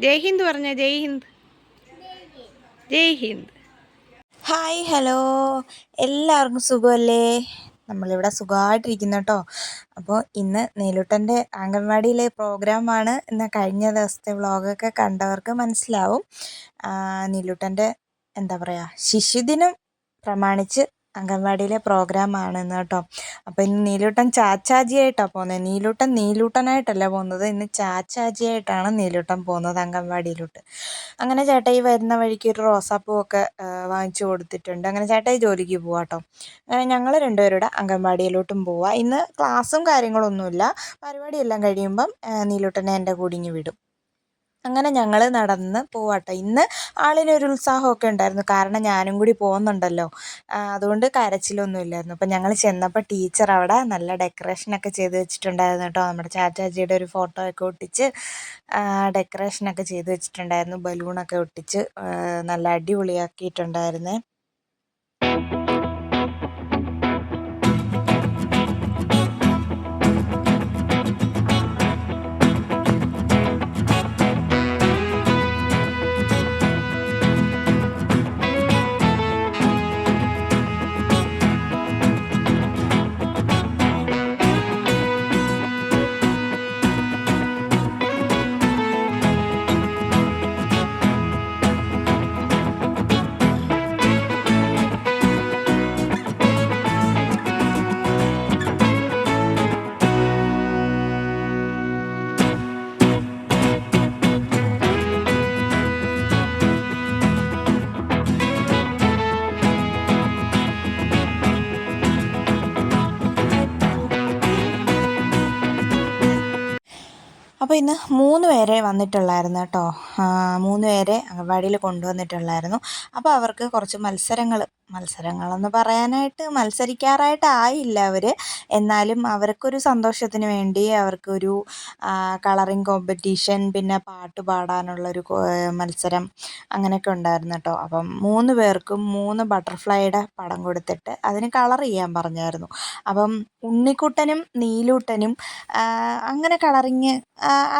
ജയ് ഹിന്ദ് പറഞ്ഞ ജയ് ഹിന്ദ്. ജയ് Hind. Hi hello, എല്ലാവർക്കും സുഖമല്ലേ? നമ്മളിവിടെ സുഖമായിട്ടിരിക്കുന്നു കേട്ടോ. അപ്പോൾ ഇന്ന് നീലൂട്ടൻ്റെ അംഗൻവാടിയിലെ പ്രോഗ്രാമാണ്. ഇന്ന് കഴിഞ്ഞ ദിവസത്തെ വ്ളോഗൊക്കെ കണ്ടവർക്ക് മനസ്സിലാവും. നീലൂട്ടൻ്റെ എന്താ പറയുക, ശിശുദിനം പ്രമാണിച്ച് അംഗൻവാടിയിലെ പ്രോഗ്രാമാണ് ഇന്ന് കേട്ടോ. അപ്പോൾ ഇന്ന് നീലൂട്ടൻ ചാച്ചാജിയായിട്ടാണ് പോകുന്നത്. നീലൂട്ടനായിട്ടല്ല പോകുന്നത്, ഇന്ന് ചാച്ചാജിയായിട്ടാണ് നീലൂട്ടൻ പോകുന്നത് അംഗൻവാടിയിലോട്ട്. അങ്ങനെ ചേട്ടായി വരുന്ന വഴിക്ക് ഒരു റോസാപ്പൂവൊക്കെ വാങ്ങിച്ചു കൊടുത്തിട്ടുണ്ട്. അങ്ങനെ ചേട്ടായി ജോലിക്ക് പോവാം കേട്ടോ. ഞങ്ങൾ രണ്ടുപേരുടെ അംഗൻവാടിയിലോട്ടും പോവാം. ഇന്ന് ക്ലാസ്സും കാര്യങ്ങളൊന്നുമില്ല. പരിപാടിയെല്ലാം കഴിയുമ്പം നീലൂട്ടനെ എൻ്റെ കൂടിങ്ങി വിടും. അങ്ങനെ ഞങ്ങൾ നടന്ന് പോവാട്ടോ. ഇന്ന് ആളിനൊരു ഉത്സാഹമൊക്കെ ഉണ്ടായിരുന്നു, കാരണം ഞാനും കൂടി പോകുന്നുണ്ടല്ലോ. അതുകൊണ്ട് കരച്ചിലൊന്നും ഇല്ലായിരുന്നു. അപ്പം ഞങ്ങൾ ചെന്നപ്പോൾ ടീച്ചർ അവിടെ നല്ല ഡെക്കറേഷനൊക്കെ ചെയ്ത് വെച്ചിട്ടുണ്ടായിരുന്നു കേട്ടോ. നമ്മുടെ ചാച്ചാജിയുടെ ഒരു ഫോട്ടോ ഒക്കെ ഒട്ടിച്ച് ഡെക്കറേഷനൊക്കെ ചെയ്ത് വെച്ചിട്ടുണ്ടായിരുന്നു. ബലൂണൊക്കെ ഒട്ടിച്ച് നല്ല അടിപൊളിയാക്കിയിട്ടുണ്ടായിരുന്നേ. അപ്പോൾ ഇന്ന് 3 പേരെ വന്നിട്ടുള്ളായിരുന്നു കേട്ടോ. 3 പേരെ അംഗൻവാടിയിൽ കൊണ്ടുവന്നിട്ടുള്ളായിരുന്നു. അപ്പോൾ അവർക്ക് കുറച്ച് മത്സരങ്ങളെന്ന് പറയാനായിട്ട് മത്സരിക്കാറായിട്ടായില്ല അവർ. എന്നാലും അവർക്കൊരു സന്തോഷത്തിന് വേണ്ടി അവർക്കൊരു കളറിങ് കോമ്പറ്റീഷൻ, പിന്നെ പാട്ട് പാടാനുള്ളൊരു മത്സരം, അങ്ങനെയൊക്കെ ഉണ്ടായിരുന്നു കേട്ടോ. അപ്പം 3 പേർക്കും 3 ബട്ടർഫ്ലൈയുടെ പടം കൊടുത്തിട്ട് അതിന് കളർ ചെയ്യാൻ പറഞ്ഞായിരുന്നു. അപ്പം ഉണ്ണിക്കുട്ടനും നീലൂട്ടനും അങ്ങനെ കളറിങ്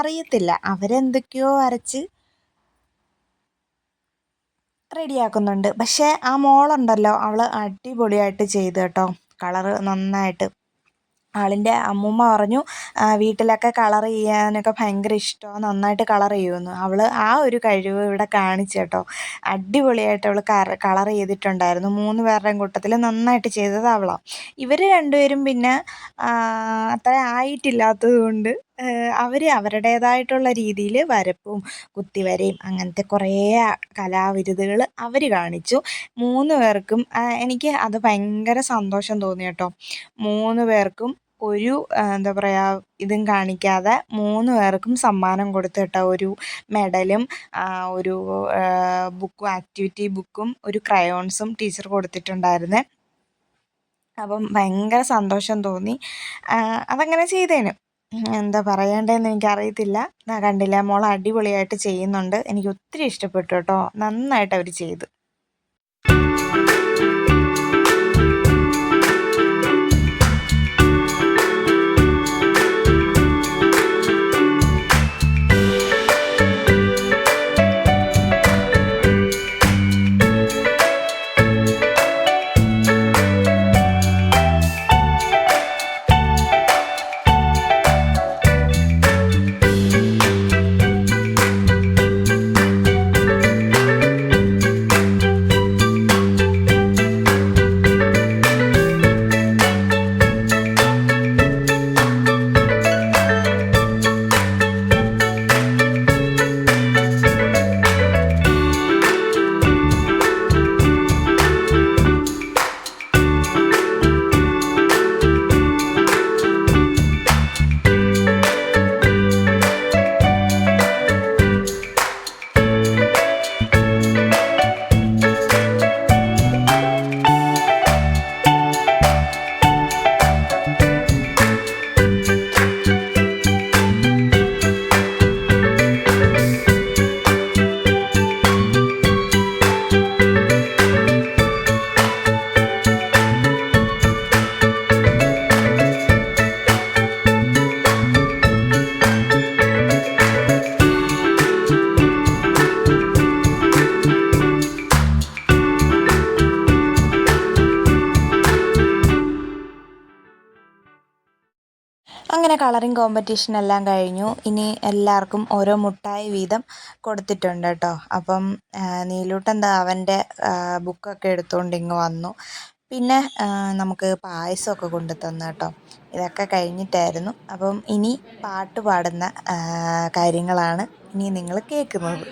അറിയത്തില്ല. അവരെന്തൊക്കെയോ വരച്ച് റെഡിയാക്കുന്നുണ്ട്. പക്ഷേ ആ മോളുണ്ടല്ലോ, അവൾ അടിപൊളിയായിട്ട് ചെയ്തു കേട്ടോ. കളറ് നന്നായിട്ട്. ആളിൻ്റെ അമ്മൂമ്മ പറഞ്ഞു വീട്ടിലൊക്കെ കളർ ചെയ്യാനൊക്കെ ഭയങ്കര ഇഷ്ടമാണ്, നന്നായിട്ട് കളർ ചെയ്യുമെന്ന്. അവൾ ആ ഒരു കഴിവ് ഇവിടെ കാണിച്ചു കേട്ടോ. അടിപൊളിയായിട്ട് അവൾ കളർ ചെയ്തിട്ടുണ്ടായിരുന്നു. 3 പേരുടെയും കൂട്ടത്തിൽ നന്നായിട്ട് ചെയ്തത് അവളാണ്. ഇവർ രണ്ടുപേരും പിന്നെ അത്ര ആയിട്ടില്ലാത്തത് കൊണ്ട് അവർ അവരുടേതായിട്ടുള്ള രീതിയിൽ വരപ്പും കുത്തിവരയും അങ്ങനത്തെ കുറേ കലാവിരുതുകൾ അവർ കാണിച്ചു. 3 പേർക്കും എനിക്ക് അത് ഭയങ്കര സന്തോഷം തോന്നി കേട്ടോ. 3 പേർക്കും ഒരു എന്താ പറയുക ഇതും കാണിക്കാതെ 3 പേർക്കും സമ്മാനം കൊടുത്തു കേട്ടോ. ഒരു മെഡലും ഒരു ബുക്കും, ആക്ടിവിറ്റി ബുക്കും ഒരു ക്രയോൺസും ടീച്ചർ കൊടുത്തിട്ടുണ്ടായിരുന്നേ. അപ്പം ഭയങ്കര സന്തോഷം തോന്നി അതങ്ങനെ ചെയ്തേന്. എന്താ പറയേണ്ടതെന്ന് എനിക്കറിയത്തില്ല. കണ്ടില്ല, മോൾ അടിപൊളിയായിട്ട് ചെയ്യുന്നുണ്ട്. എനിക്ക് ഒത്തിരി ഇഷ്ടപ്പെട്ടു കേട്ടോ. നന്നായിട്ട് അവർ ചെയ്തു. കളറിങ് കോമ്പറ്റീഷൻ എല്ലാം കഴിഞ്ഞു. ഇനി എല്ലാവർക്കും ഓരോ മുട്ടായി വീതം കൊടുത്തിട്ടുണ്ട് കേട്ടോ. അപ്പം നീലൂട്ടൻ ദാ അവൻ്റെ ബുക്കൊക്കെ എടുത്തുകൊണ്ട് ഇങ്ങ് വന്നു. പിന്നെ നമുക്ക് പായസമൊക്കെ കൊണ്ടു തന്നു കേട്ടോ. ഇതൊക്കെ കഴിഞ്ഞിട്ടായിരുന്നു. അപ്പം ഇനി പാട്ട് പാടുന്ന കാര്യങ്ങളാണ് ഇനി നിങ്ങൾ കേൾക്കുന്നത്.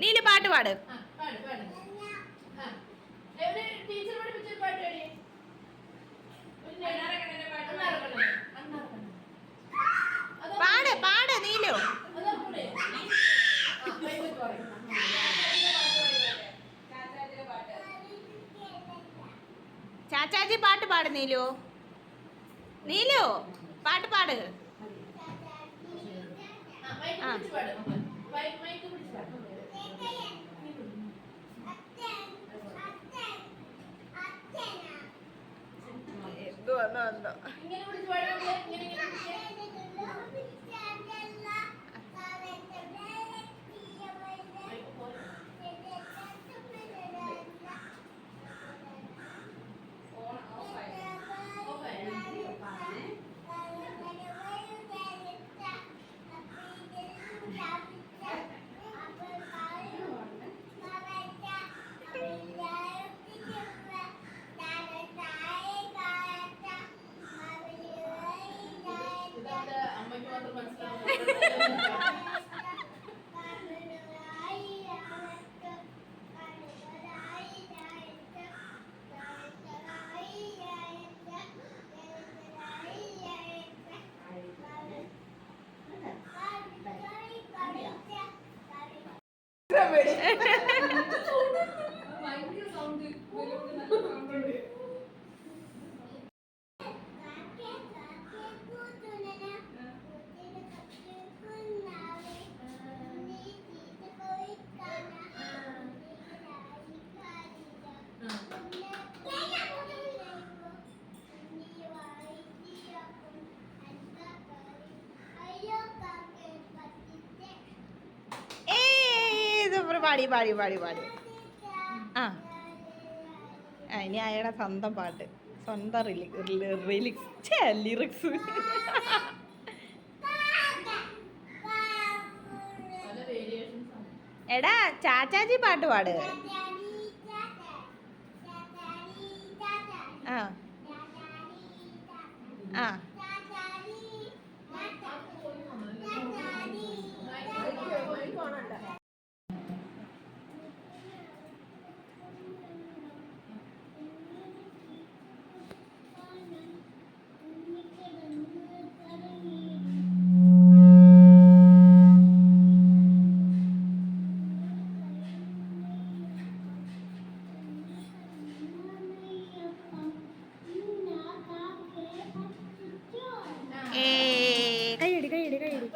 നീല് പാട്ട് പാട്. പാട് പാട് നീലു. ചാച്ചാജി പാട്ട് പാട് നീലു. നീലു പാട്ട് പാട്. പാടി പാടി പാടി പാടി. ആ ഇനി അയാളുടെ സ്വന്തം പാട്ട്, സ്വന്തം ലിറിക്സ്. എടാ ചാച്ചാജി പാട്ട് പാട്. ആ ആ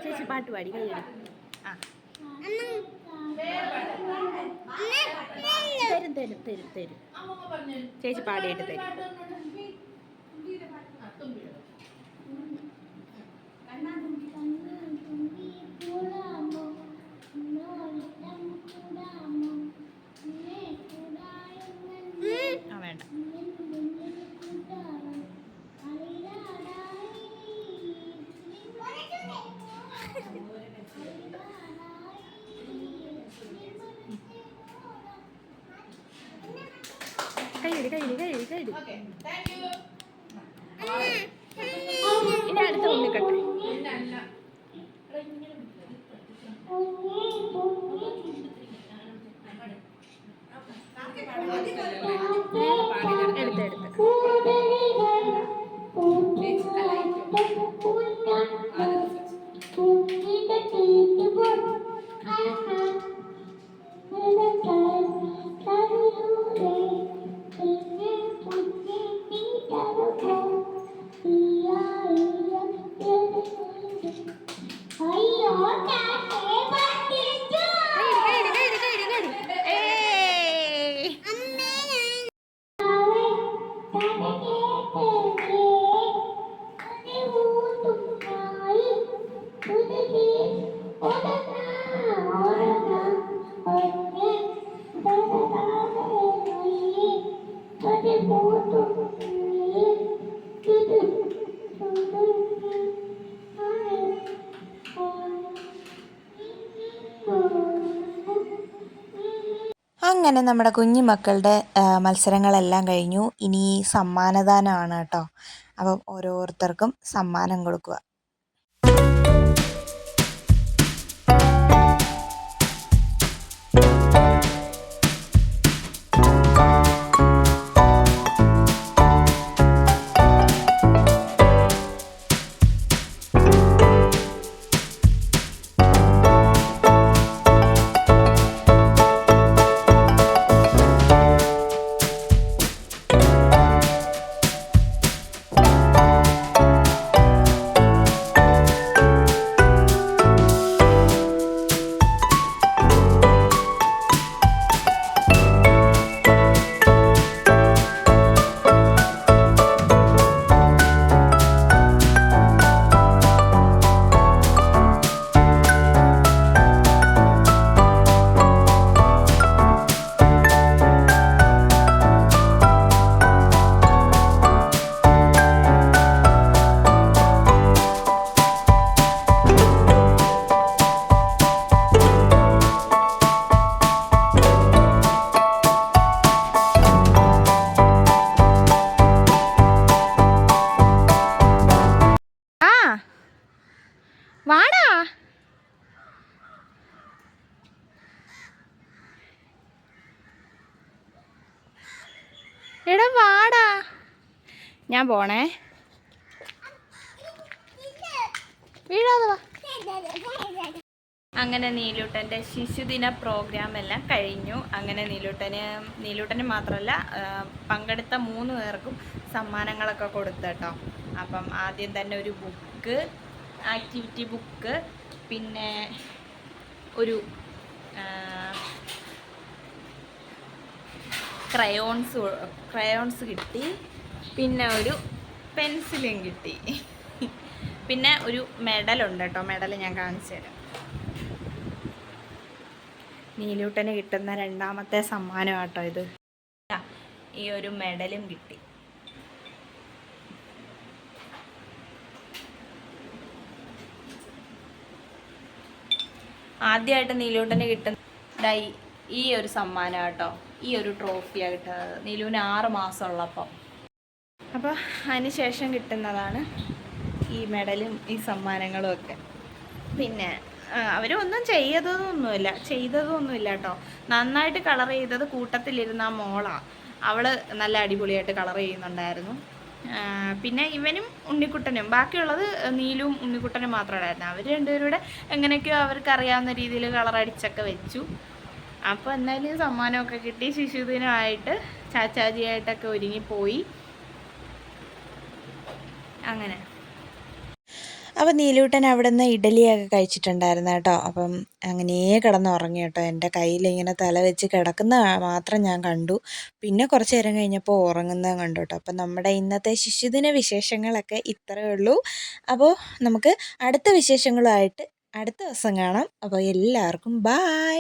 ചേച്ചി പാട്ട് പാടി കൈയടി. ആ തരും തരും തരും തരും. ചേച്ചി പാടിയിട്ട് തരും. വേണ്ട. ഇനി അടുത്ത ഉണ്ണിക്കട്ടെ. എടുത്ത് അങ്ങനെ നമ്മുടെ കുഞ്ഞു മക്കളുടെ മത്സരങ്ങളെല്ലാം കഴിഞ്ഞു. ഇനി സമ്മാനദാനമാണ് കേട്ടോ. അപ്പം ഓരോരുത്തർക്കും സമ്മാനം കൊടുക്കുക. വാടാ. എടാ വാടാ. ഞാൻ പോണേ. വീഴാതെ വാ. അങ്ങനെ നീലൂട്ടൻ്റെ ശിശുദിന പ്രോഗ്രാം എല്ലാം കഴിഞ്ഞു. അങ്ങനെ നീലൂട്ടന് മാത്രമല്ല പങ്കെടുത്ത 3 പേർക്കും സമ്മാനങ്ങളൊക്കെ കൊടുത്തു കേട്ടോ. അപ്പം ആദ്യം തന്നെ ഒരു ബുക്ക്, ആക്ടിവിറ്റി ബുക്ക്, പിന്നെ ഒരു ക്രയോൺസ് കിട്ടി, പിന്നെ ഒരു പെൻസിലും കിട്ടി, പിന്നെ ഒരു മെഡലുണ്ട് കേട്ടോ. മെഡൽ ഞാൻ കാണിച്ചു തരാം. നീലൂട്ടന് കിട്ടുന്ന 2ാമത്തെ സമ്മാനം കേട്ടോ ഇത്. ഈ ഒരു മെഡലും കിട്ടി. ആദ്യമായിട്ട് നീലൂട്ടന് കിട്ടുന്ന ഈ ഒരു സമ്മാനം കേട്ടോ. ഈ ഒരു ട്രോഫിയാണ് കിട്ടുന്നത് നീലുവിന് 6 മാസമുള്ളപ്പം. അപ്പോൾ അതിന് ശേഷം കിട്ടുന്നതാണ് ഈ മെഡലും ഈ സമ്മാനങ്ങളും ഒക്കെ. പിന്നെ അവരൊന്നും ചെയ്തതൊന്നുമില്ല കേട്ടോ. നന്നായിട്ട് കളർ ചെയ്തത് കൂട്ടത്തിലിരുന്ന ആ മോളാണ്. അവൾ നല്ല അടിപൊളിയായിട്ട് കളർ ചെയ്യുന്നുണ്ടായിരുന്നു. പിന്നെ ഇവനും ഉണ്ണിക്കുട്ടനും, ബാക്കിയുള്ളത് നീലും ഉണ്ണിക്കുട്ടനും മാത്രമായിരുന്നു. അവർ രണ്ടുപേരുടെ എങ്ങനെയൊക്കെയോ അവർക്ക് അറിയാവുന്ന രീതിയിൽ കളറടിച്ചൊക്കെ വെച്ചു. അപ്പോൾ എന്തായാലും സമ്മാനമൊക്കെ കിട്ടി. ശിശുദിനമായിട്ട് ചാച്ചാജിയായിട്ടൊക്കെ ഒരുങ്ങിപ്പോയി. അങ്ങനെ അപ്പോൾ നീലൂട്ടൻ അവിടെ നിന്ന് ഇഡലിയൊക്കെ കഴിച്ചിട്ടുണ്ടായിരുന്നു കേട്ടോ. അപ്പം അങ്ങനെ കിടന്നുറങ്ങി കേട്ടോ. എൻ്റെ കയ്യിലിങ്ങനെ തല വെച്ച് കിടക്കുന്ന മാത്രം ഞാൻ കണ്ടു. പിന്നെ കുറച്ച് നേരം കഴിഞ്ഞപ്പോൾ ഉറങ്ങുന്നതും കണ്ടു കേട്ടോ. അപ്പം നമ്മുടെ ഇന്നത്തെ ശിശുദിന വിശേഷങ്ങളൊക്കെ ഇത്രയേ ഉള്ളൂ. അപ്പോൾ നമുക്ക് അടുത്ത വിശേഷങ്ങളുമായിട്ട് അടുത്ത ദിവസം കാണാം. അപ്പോൾ എല്ലാവർക്കും ബായ്.